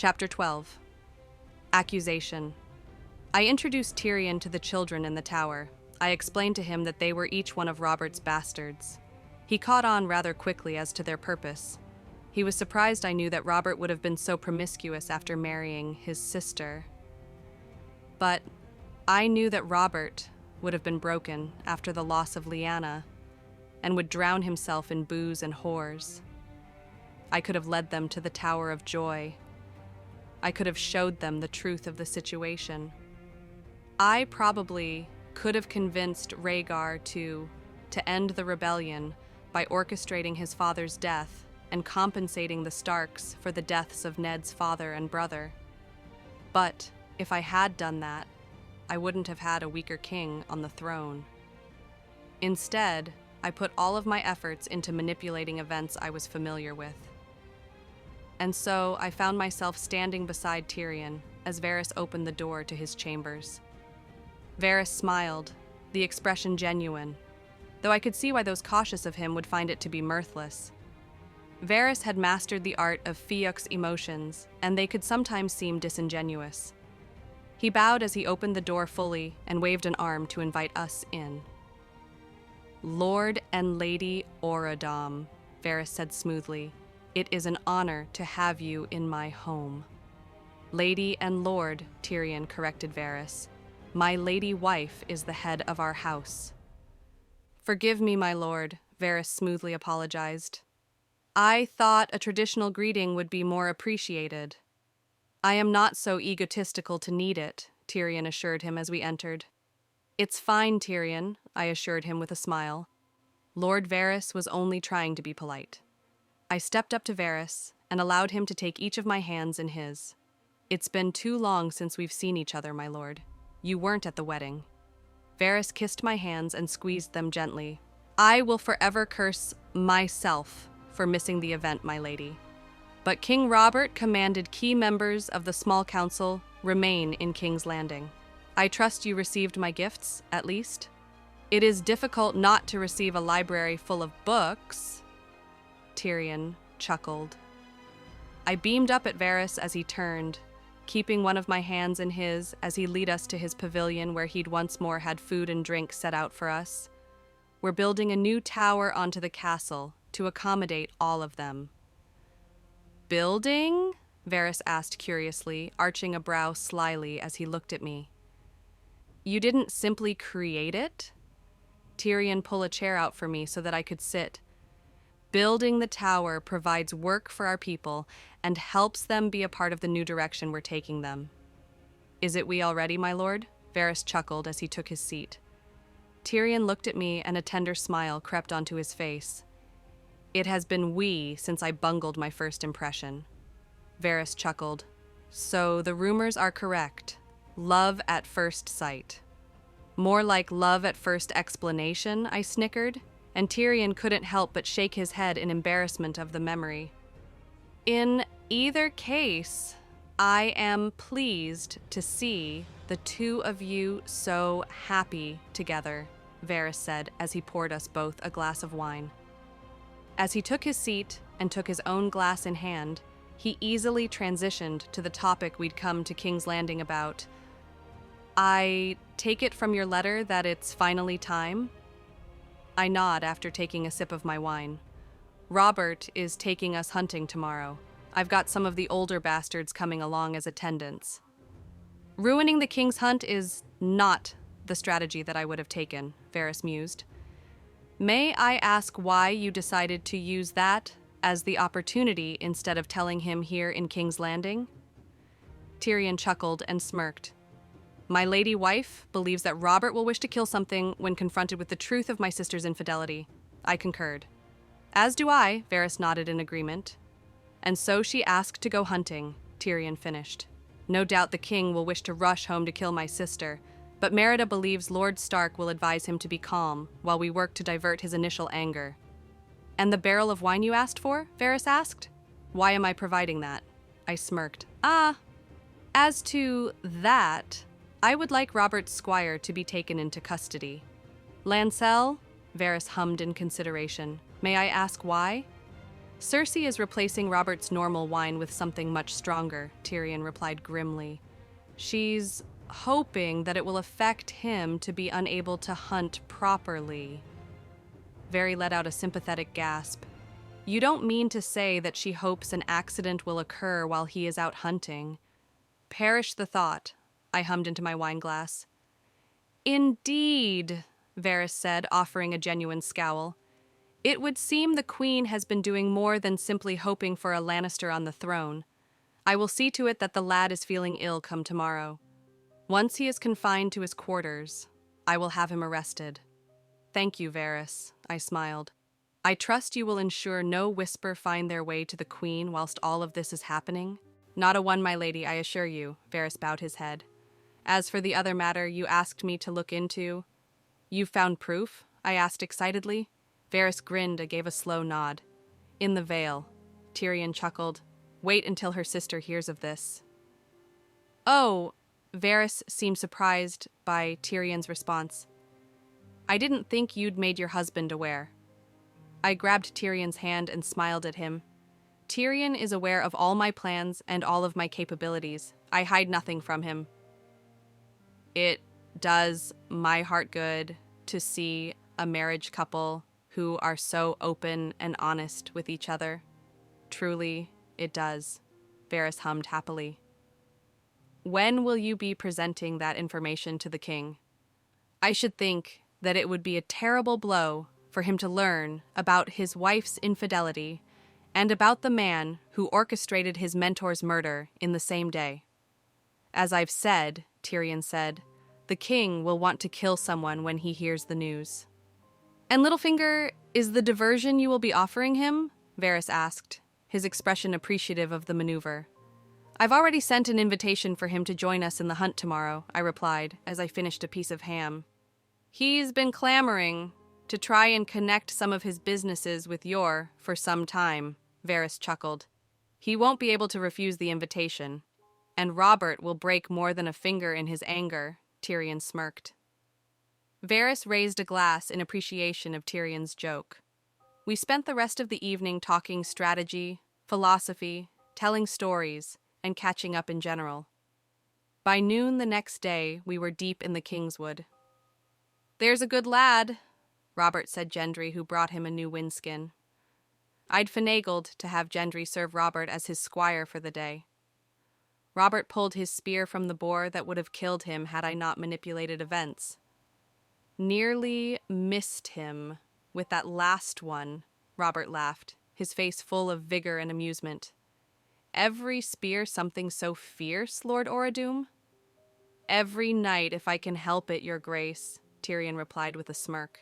Chapter 12. Accusation. I introduced Tyrion to the children in the tower. I explained to him that they were each one of Robert's bastards. He caught on rather quickly as to their purpose. He was surprised I knew that Robert would have been so promiscuous after marrying his sister. But I knew that Robert would have been broken after the loss of Lyanna and would drown himself in booze and whores. I could have led them to the Tower of Joy. I could have showed them the truth of the situation. I probably could have convinced Rhaegar to end the rebellion by orchestrating his father's death and compensating the Starks for the deaths of Ned's father and brother. But if I had done that, I wouldn't have had a weaker king on the throne. Instead, I put all of my efforts into manipulating events I was familiar with. And so I found myself standing beside Tyrion as Varys opened the door to his chambers. Varys smiled, the expression genuine, though I could see why those cautious of him would find it to be mirthless. Varys had mastered the art of Fiux's emotions, and they could sometimes seem disingenuous. He bowed as he opened the door fully and waved an arm to invite us in. "Lord and Lady Auradam," Varys said smoothly, "it is an honor to have you in my home." "Lady and Lord," Tyrion corrected Varys. "My lady wife is the head of our house." "Forgive me, my lord," Varys smoothly apologized. "I thought a traditional greeting would be more appreciated." "I am not so egotistical to need it," Tyrion assured him as we entered. "It's fine, Tyrion," I assured him with a smile. Lord Varys was only trying to be polite. I stepped up to Varys and allowed him to take each of my hands in his. "It's been too long since we've seen each other, my lord. You weren't at the wedding." Varys kissed my hands and squeezed them gently. "I will forever curse myself for missing the event, my lady. But King Robert commanded key members of the small council remain in King's Landing. I trust you received my gifts, at least. It is difficult not to receive a library full of books." Tyrion chuckled. I beamed up at Varys as he turned, keeping one of my hands in his as he led us to his pavilion where he'd once more had food and drink set out for us. "We're building a new tower onto the castle to accommodate all of them." "Building?" Varys asked curiously, arching a brow slyly as he looked at me. "You didn't simply create it?" Tyrion pulled a chair out for me so that I could sit. "Building the tower provides work for our people and helps them be a part of the new direction we're taking them." "Is it we already, my lord?" Varys chuckled as he took his seat. Tyrion looked at me and a tender smile crept onto his face. "It has been we since I bungled my first impression." Varys chuckled. "So the rumors are correct. Love at first sight." "More like love at first explanation," I snickered, and Tyrion couldn't help but shake his head in embarrassment of the memory. "In either case, I am pleased to see the two of you so happy together," Varys said as he poured us both a glass of wine. As he took his seat and took his own glass in hand, he easily transitioned to the topic we'd come to King's Landing about. "I take it from your letter that it's finally time?" I nod after taking a sip of my wine. "Robert is taking us hunting tomorrow. I've got some of the older bastards coming along as attendants." "Ruining the king's hunt is not the strategy that I would have taken," Varys mused. "May I ask why you decided to use that as the opportunity instead of telling him here in King's Landing?" Tyrion chuckled and smirked. "My lady wife believes that Robert will wish to kill something when confronted with the truth of my sister's infidelity." I concurred. "As do I," Varys nodded in agreement. "And so she asked to go hunting," Tyrion finished. "No doubt the king will wish to rush home to kill my sister, but Merida believes Lord Stark will advise him to be calm while we work to divert his initial anger." "And the barrel of wine you asked for?" Varys asked. "Why am I providing that?" I smirked. As to that, I would like Robert's squire to be taken into custody." "Lancel?" Varys hummed in consideration. "May I ask why?" Cersei is replacing Robert's normal wine with something much stronger, Tyrion replied grimly. She's hoping that it will affect him to be unable to hunt properly. Varys let out a sympathetic gasp. You don't mean to say that she hopes an accident will occur while he is out hunting? Perish the thought, I hummed into my wineglass. Indeed, Varys said, offering a genuine scowl. It would seem the Queen has been doing more than simply hoping for a Lannister on the throne. I will see to it that the lad is feeling ill come tomorrow. Once he is confined to his quarters, I will have him arrested. Thank you, Varys, I smiled. I trust you will ensure no whisper find their way to the Queen whilst all of this is happening? Not a one, my lady, I assure you, Varys bowed his head. As for the other matter you asked me to look into, you've found proof? I asked excitedly. Varys grinned and gave a slow nod. In the Vale. Tyrion chuckled. Wait until her sister hears of this. Oh, Varys seemed surprised by Tyrion's response. I didn't think you'd made your husband aware. I grabbed Tyrion's hand and smiled at him. Tyrion is aware of all my plans and all of my capabilities. I hide nothing from him. It does my heart good to see a marriage couple who are so open and honest with each other. Truly, it does, Varys hummed happily. When will you be presenting that information to the king? I should think that it would be a terrible blow for him to learn about his wife's infidelity and about the man who orchestrated his mentor's murder in the same day. As I've said, Tyrion said, the king will want to kill someone when he hears the news. And Littlefinger is the diversion you will be offering him? Varys asked, his expression appreciative of the maneuver. I've already sent an invitation for him to join us in the hunt tomorrow, I replied, as I finished a piece of ham. He's been clamoring to try and connect some of his businesses with your for some time, Varys chuckled. He won't be able to refuse the invitation, and Robert will break more than a finger in his anger, Tyrion smirked. Varys raised a glass in appreciation of Tyrion's joke. We spent the rest of the evening talking strategy, philosophy, telling stories, and catching up in general. By noon the next day, we were deep in the Kingswood. There's a good lad, Robert said Gendry, who brought him a new windskin. I'd finagled to have Gendry serve Robert as his squire for the day. Robert pulled his spear from the boar that would have killed him had I not manipulated events. Nearly missed him with that last one, Robert laughed, his face full of vigor and amusement. Every spear something so fierce, Lord Oradum? Every night, if I can help it, your grace, Tyrion replied with a smirk.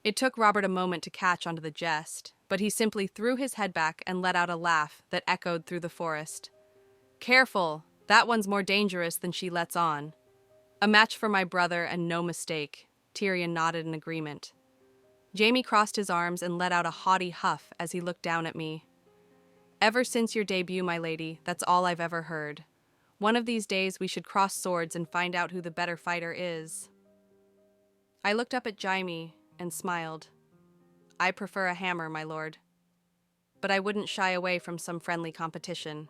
It took Robert a moment to catch onto the jest, but he simply threw his head back and let out a laugh that echoed through the forest. Careful, that one's more dangerous than she lets on. A match for my brother and no mistake, Tyrion nodded in agreement. Jaime crossed his arms and let out a haughty huff as he looked down at me. Ever since your debut, my lady, that's all I've ever heard. One of these days we should cross swords and find out who the better fighter is. I looked up at Jaime and smiled. I prefer a hammer, my lord. But I wouldn't shy away from some friendly competition.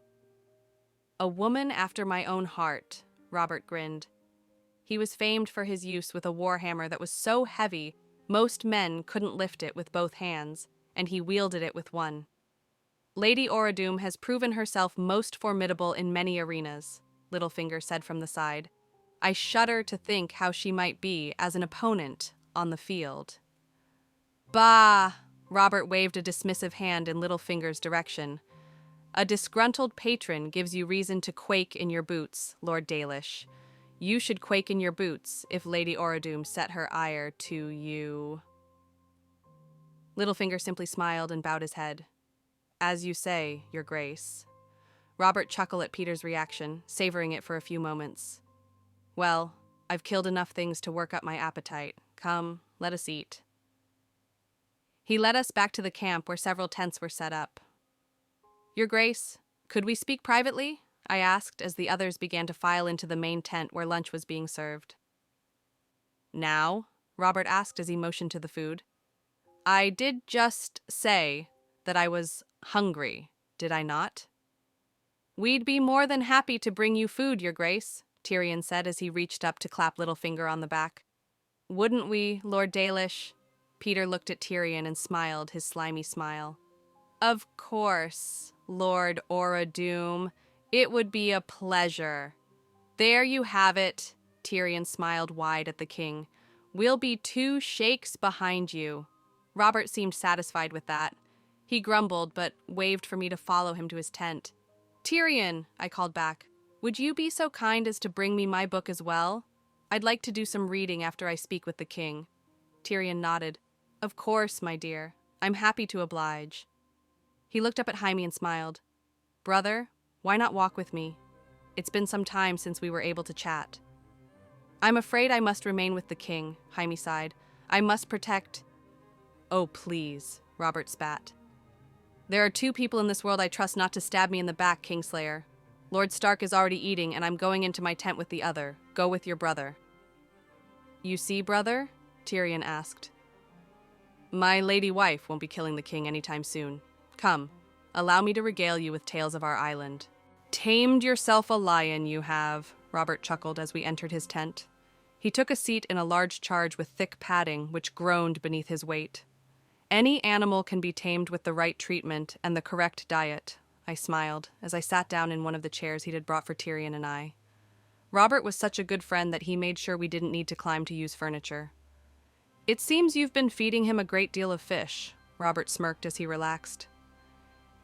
A woman after my own heart, Robert grinned. He was famed for his use with a warhammer that was so heavy most men couldn't lift it with both hands, and he wielded it with one. Lady Oradum has proven herself most formidable in many arenas, Littlefinger said from the side. I shudder to think how she might be as an opponent on the field. Bah! Robert waved a dismissive hand in Littlefinger's direction. A disgruntled patron gives you reason to quake in your boots, Lord Dalish. You should quake in your boots if Lady Oradum set her ire to you. Littlefinger simply smiled and bowed his head. As you say, your grace. Robert chuckled at Peter's reaction, savoring it for a few moments. Well, I've killed enough things to work up my appetite. Come, let us eat. He led us back to the camp where several tents were set up. Your grace, could we speak privately? I asked as the others began to file into the main tent where lunch was being served. Now? Robert asked as he motioned to the food. I did just say that I was hungry, did I not? We'd be more than happy to bring you food, Your Grace, Tyrion said as he reached up to clap Littlefinger on the back. Wouldn't we, Lord Dalish? Peter looked at Tyrion and smiled his slimy smile. Of course, Lord Oradoom. It would be a pleasure. There you have it, Tyrion smiled wide at the king. We'll be 2 shakes behind you. Robert seemed satisfied with that. He grumbled, but waved for me to follow him to his tent. Tyrion, I called back, would you be so kind as to bring me my book as well? I'd like to do some reading after I speak with the king. Tyrion nodded. Of course, my dear. I'm happy to oblige. He looked up at Jaime and smiled. Brother, why not walk with me? It's been some time since we were able to chat. I'm afraid I must remain with the king, Jaime sighed. I must protect... Oh, please, Robert spat. There are 2 people in this world I trust not to stab me in the back, Kingslayer. Lord Stark is already eating, and I'm going into my tent with the other. Go with your brother. You see, brother? Tyrion asked. My lady wife won't be killing the king anytime soon. Come, allow me to regale you with tales of our island. Tamed yourself a lion, you have, Robert chuckled as we entered his tent. He took a seat in a large charge with thick padding, which groaned beneath his weight. Any animal can be tamed with the right treatment and the correct diet, I smiled as I sat down in one of the chairs he'd brought for Tyrion and I. Robert was such a good friend that he made sure we didn't need to climb to use furniture. It seems you've been feeding him a great deal of fish, Robert smirked as he relaxed.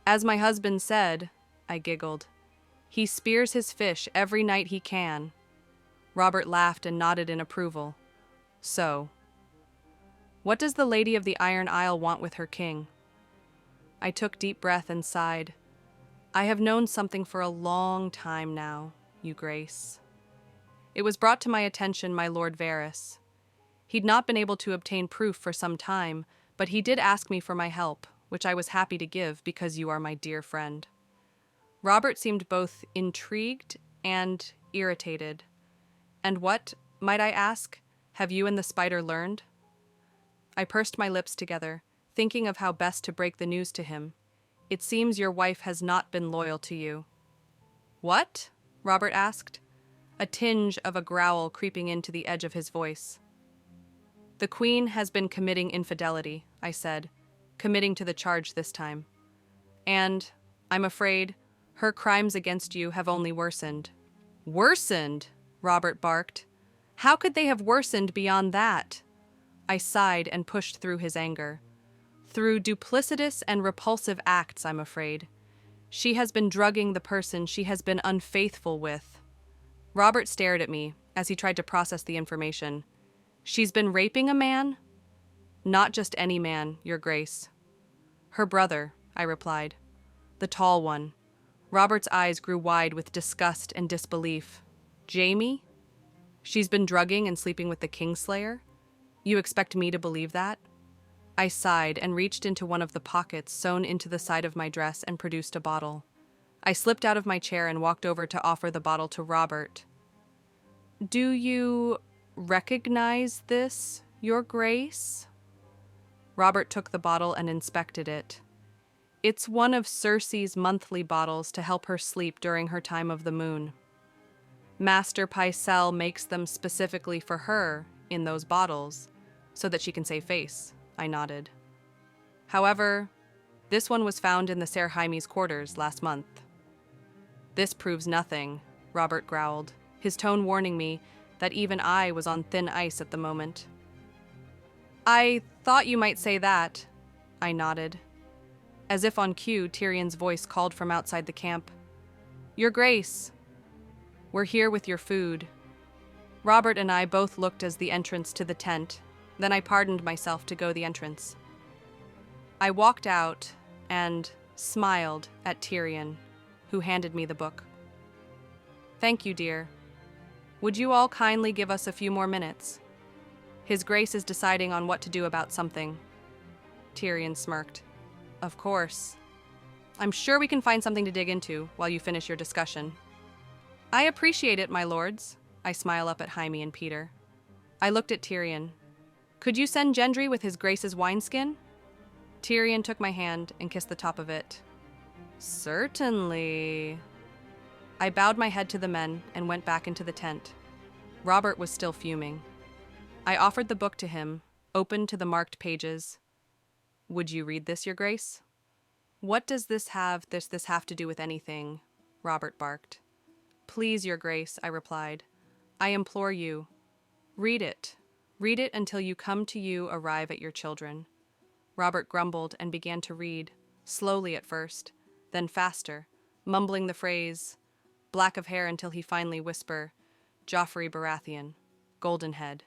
As my husband said, I giggled, he spears his fish every night he can. Robert laughed and nodded in approval. So, what does the Lady of the Iron Isle want with her king? I took deep breath and sighed. I have known something for a long time now, you Grace. It was brought to my attention my Lord Varys. He'd not been able to obtain proof for some time, but he did ask me for my help, which I was happy to give because you are my dear friend. Robert seemed both intrigued and irritated. And what, might I ask, have you and the spider learned? I pursed my lips together, thinking of how best to break the news to him. It seems your wife has not been loyal to you. What? Robert asked, a tinge of a growl creeping into the edge of his voice. The Queen has been committing infidelity, I said, committing to the charge this time. And, I'm afraid, her crimes against you have only worsened. Worsened? Robert barked. How could they have worsened beyond that? I sighed and pushed through his anger. Through duplicitous and repulsive acts, I'm afraid. She has been drugging the person she has been unfaithful with. Robert stared at me as he tried to process the information. She's been raping a man? Not just any man, Your Grace. Her brother, I replied. The tall one. Robert's eyes grew wide with disgust and disbelief. Jaime? She's been drugging and sleeping with the Kingslayer? You expect me to believe that? I sighed and reached into one of the pockets sewn into the side of my dress and produced a bottle. I slipped out of my chair and walked over to offer the bottle to Robert. Do you recognize this, Your Grace? Robert took the bottle and inspected it. It's one of Cersei's monthly bottles to help her sleep during her time of the moon. Master Pycelle makes them specifically for her in those bottles, so that she can save face, I nodded. However, this one was found in the Ser Jaime's quarters last month. This proves nothing, Robert growled, his tone warning me that even I was on thin ice at the moment. I thought you might say that, I nodded. As if on cue, Tyrion's voice called from outside the camp. Your Grace, we're here with your food. Robert and I both looked as the entrance to the tent. Then I pardoned myself to go the entrance. I walked out and smiled at Tyrion, who handed me the book. Thank you, dear. Would you all kindly give us a few more minutes? His Grace is deciding on what to do about something. Tyrion smirked. Of course. I'm sure we can find something to dig into while you finish your discussion. I appreciate it, my lords. I smile up at Jaime and Peter. I looked at Tyrion. Could you send Gendry with his Grace's wineskin? Tyrion took my hand and kissed the top of it. Certainly. I bowed my head to the men and went back into the tent. Robert was still fuming. I offered the book to him, open to the marked pages. Would you read this, Your Grace? What does this have to do with anything? Robert barked. Please, Your Grace, I replied. I implore you. Read it. Read it until you come to you arrive at your children. Robert grumbled and began to read, slowly at first, then faster, mumbling the phrase, black of hair until he finally whispered, Joffrey Baratheon, golden head.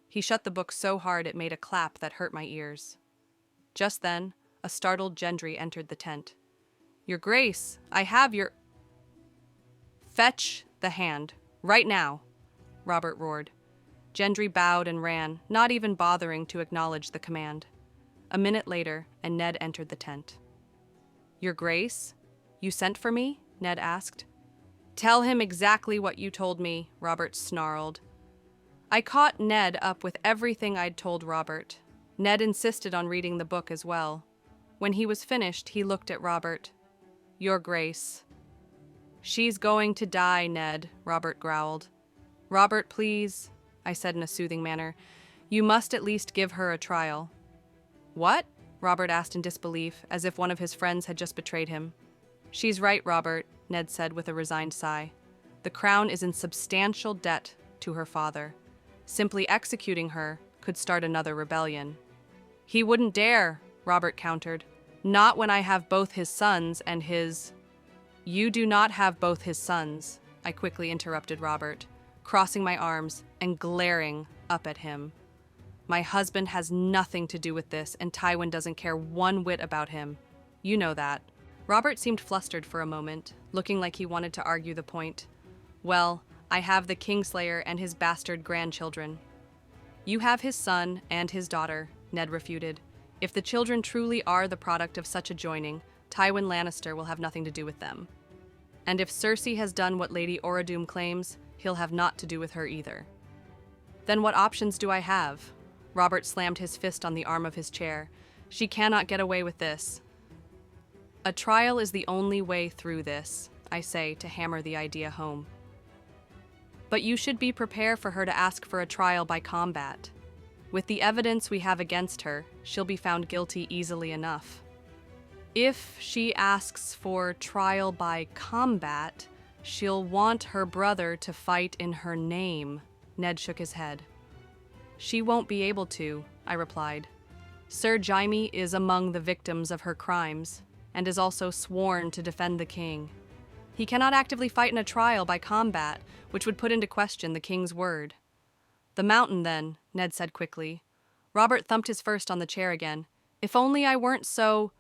He shut the book so hard it made a clap that hurt my ears. Just then, a startled Gendry entered the tent. Your Grace, I have your... Fetch the hand, right now, Robert roared. Gendry bowed and ran, not even bothering to acknowledge the command. A minute later, and Ned entered the tent. Your Grace, you sent for me? Ned asked. Tell him exactly what you told me, Robert snarled. I caught Ned up with everything I'd told Robert. Ned insisted on reading the book as well. When he was finished, he looked at Robert. Your Grace. She's going to die, Ned, Robert growled. Robert, please, I said in a soothing manner. You must at least give her a trial. What? Robert asked in disbelief, as if one of his friends had just betrayed him. She's right, Robert, Ned said with a resigned sigh. The crown is in substantial debt to her father. Simply executing her could start another rebellion. He wouldn't dare, Robert countered. Not when I have both his sons and his... You do not have both his sons, I quickly interrupted Robert, crossing my arms and glaring up at him. My husband has nothing to do with this, and Tywin doesn't care one whit about him. You know that. Robert seemed flustered for a moment, looking like he wanted to argue the point. Well, I have the Kingslayer and his bastard grandchildren. You have his son and his daughter, Ned refuted. If the children truly are the product of such a joining, Tywin Lannister will have nothing to do with them. And if Cersei has done what Lady Oradum claims, he'll have naught to do with her either. Then what options do I have? Robert slammed his fist on the arm of his chair. She cannot get away with this. A trial is the only way through this, I say to hammer the idea home. But you should be prepared for her to ask for a trial by combat. With the evidence we have against her, she'll be found guilty easily enough. If she asks for trial by combat, she'll want her brother to fight in her name, Ned shook his head. She won't be able to, I replied. Sir Jaime is among the victims of her crimes, and is also sworn to defend the king. He cannot actively fight in a trial by combat, which would put into question the king's word. The mountain, then, Ned said quickly. Robert thumped his fist on the chair again. If only I weren't so...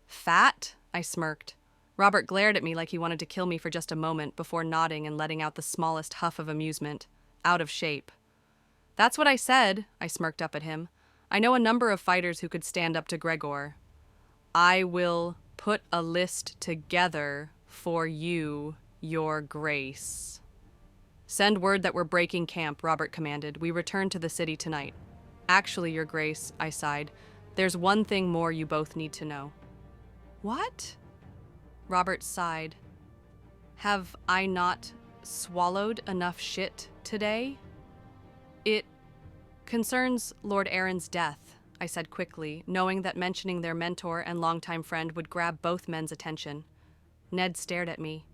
Fat? I smirked. Robert glared at me like he wanted to kill me for just a moment before nodding and letting out the smallest huff of amusement. Out of shape. That's what I said, I smirked up at him. I know a number of fighters who could stand up to Gregor. I will put a list together for you, Your Grace. Send word that we're breaking camp, Robert commanded. We return to the city tonight. Actually, Your Grace, I sighed, there's one thing more you both need to know. What? Robert sighed. Have I not swallowed enough shit today? It concerns Lord Aaron's death, I said quickly, knowing that mentioning their mentor and longtime friend would grab both men's attention. Ned stared at me.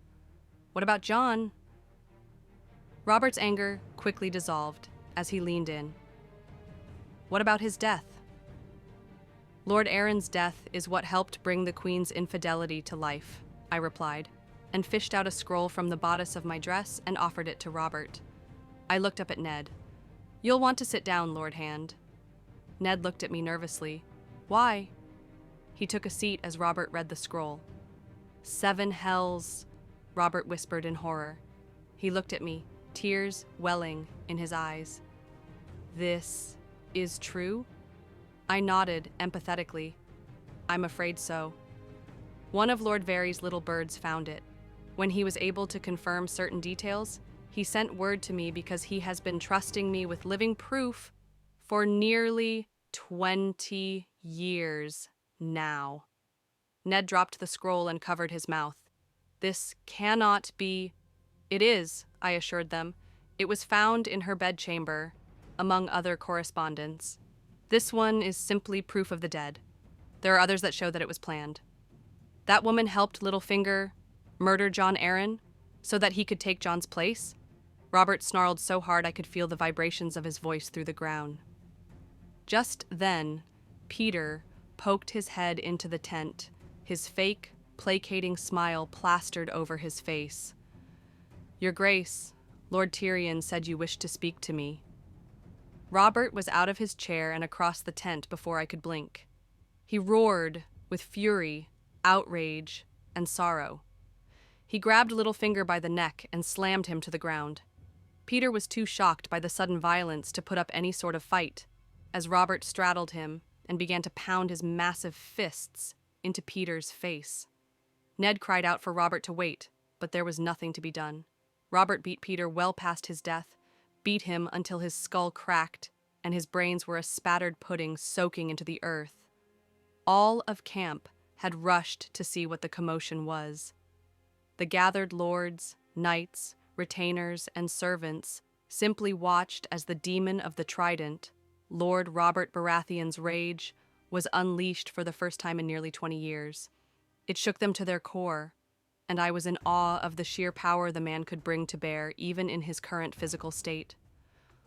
What about Jon? Robert's anger quickly dissolved as he leaned in. What about his death? Lord Aaron's death is what helped bring the Queen's infidelity to life, I replied, and fished out a scroll from the bodice of my dress and offered it to Robert. I looked up at Ned. You'll want to sit down, Lord Hand. Ned looked at me nervously. Why? He took a seat as Robert read the scroll. 7 hells, Robert whispered in horror. He looked at me, tears welling in his eyes. This is true? I nodded empathetically. I'm afraid so. One of Lord Varys' little birds found it. When he was able to confirm certain details, he sent word to me because he has been trusting me with living proof for nearly 20 years now. Ned dropped the scroll and covered his mouth. This cannot be. It is, I assured them. It was found in her bedchamber, among other correspondence. This one is simply proof of the dead. There are others that show that it was planned. That woman helped Littlefinger murder John Aaron so that he could take John's place. Robert snarled so hard I could feel the vibrations of his voice through the ground. Just then, Peter poked his head into the tent, his fake, placating smile plastered over his face. "Your Grace, Lord Tyrion said you wished to speak to me." Robert was out of his chair and across the tent before I could blink. He roared with fury, outrage, and sorrow. He grabbed Littlefinger by the neck and slammed him to the ground. Peter was too shocked by the sudden violence to put up any sort of fight, as Robert straddled him and began to pound his massive fists into Peter's face. Ned cried out for Robert to wait, but there was nothing to be done. Robert beat Peter well past his death, beat him until his skull cracked and his brains were a spattered pudding soaking into the earth. All of camp had rushed to see what the commotion was. The gathered lords, knights, retainers, and servants simply watched as the demon of the trident, Lord Robert Baratheon's rage, was unleashed for the first time in nearly 20 years. It shook them to their core, and I was in awe of the sheer power the man could bring to bear, even in his current physical state.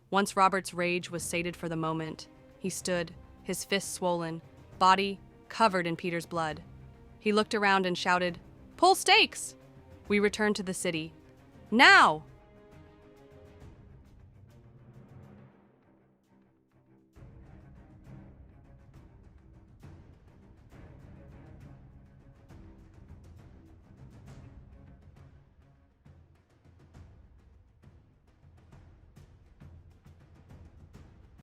Once Robert's rage was sated for the moment, he stood, his fists swollen, body covered in Peter's blood. He looked around and shouted, "Pull stakes!" We returned to the city. "Now!"